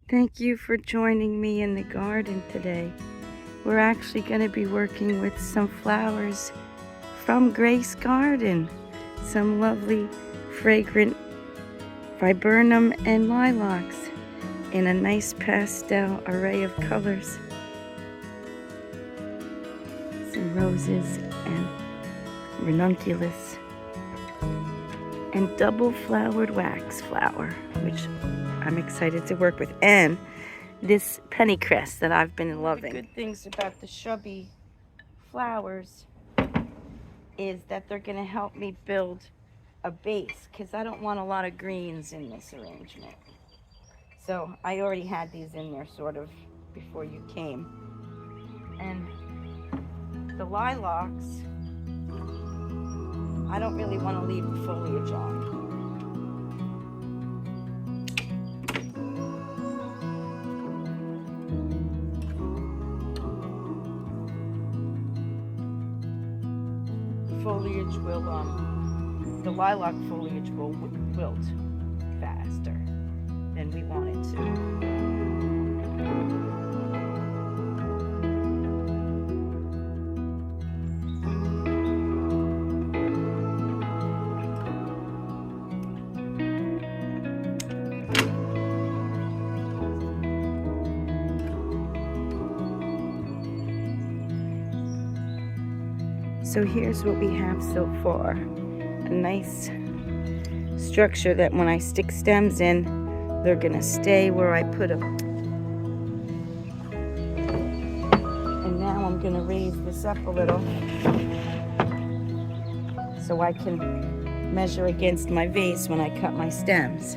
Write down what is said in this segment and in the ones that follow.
Thank you for joining me in the garden today. We're actually going to be working with some flowers from Grace Garden. Some lovely, fragrant Vibernum and Lilacs in a nice pastel array of colors. Some roses and ranunculus and double-flowered waxflower, which I'm excited to work with, and this pennycress that I've been loving. The good things about the shrubby flowers is that they're going to help me build a base, because I don't want a lot of greens in this arrangement. So I already had these in there sort of before you came. And the lilacs, I don't really want to leave the foliage on. Foliage will, the lilac foliage will wilt faster than we want it to. So here's what we have so far. A nice structure that when I stick stems in, they're gonna stay where I put them. And now I'm gonna raise this up a little so I can measure against my vase when I cut my stems.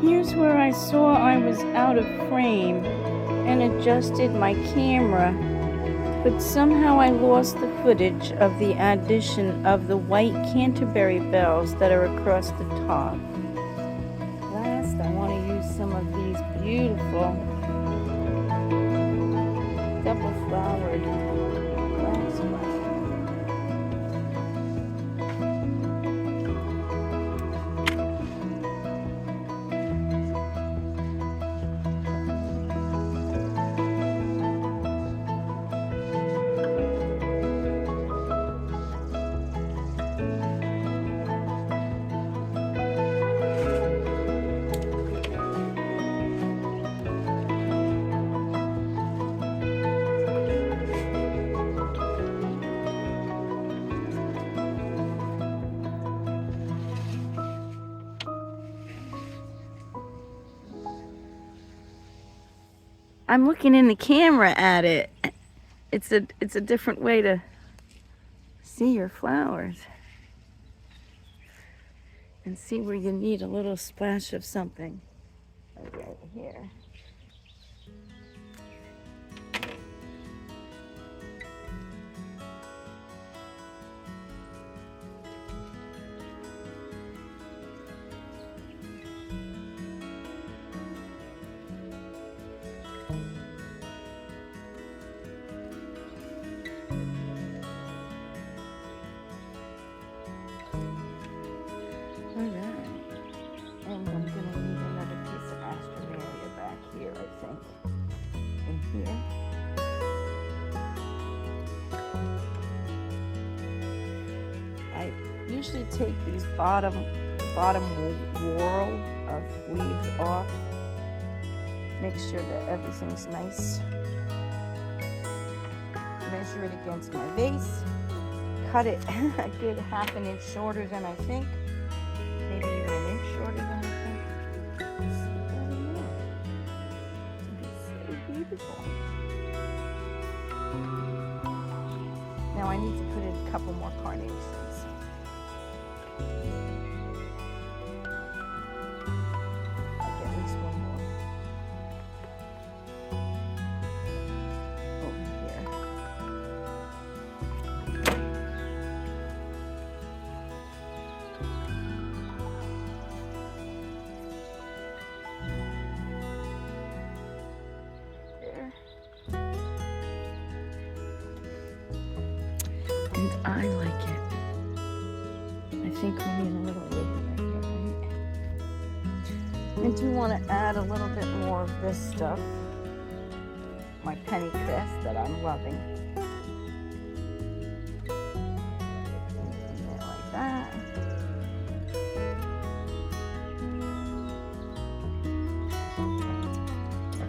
Here's where I saw I was out of frame and adjusted my camera, but somehow I lost the footage of the addition of the white Canterbury bells that are across the top. Last, I want to use some of these beautiful double-flowered waxflowers. I'm looking in the camera at it. It's a different way to see your flowers and see where you need a little splash of something. Right here. And I'm going to need another piece of astrameria back here, I think. In here. I usually take these bottom whorl of leaves off. Make sure that everything's nice. Measure it against my vase. cut it a good half an inch shorter than I think. Maybe even an inch shorter than I think. It's so beautiful. Now I need to put in a couple more carnations. I'll get at least one more. Over here. And I like it. I think we need a little ribbon right here. I do want to add a little bit more of this stuff. My penny crest that I'm loving. Like that.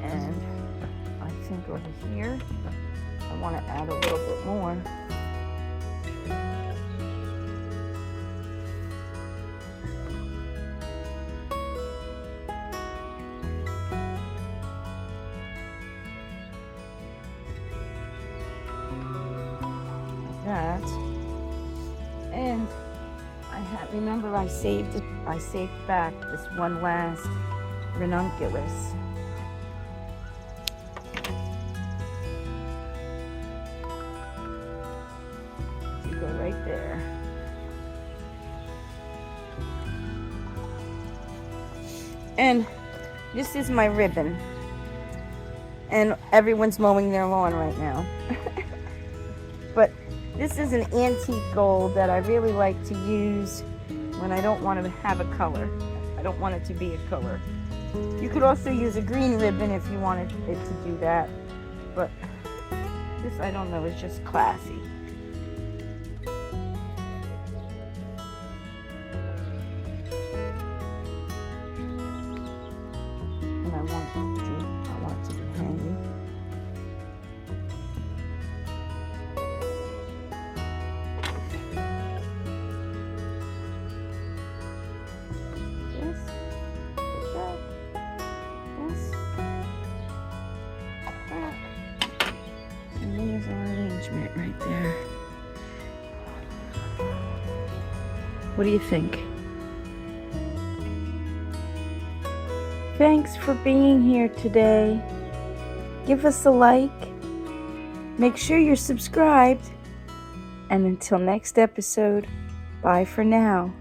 And I think over here, I want to add a little bit more. That, and remember I saved back this one last ranunculus. You go right there. And this is my ribbon, and everyone's mowing their lawn right now. But this is an antique gold that I really like to use when I don't want to have a color. I don't want it to be a color. You could also use a green ribbon if you wanted it to do that. But this, I don't know, is just classy. And I want it to be hanging. There's our arrangement right there. What do you think? Thanks for being here today. Give us a like. Make sure you're subscribed. And until next episode, bye for now.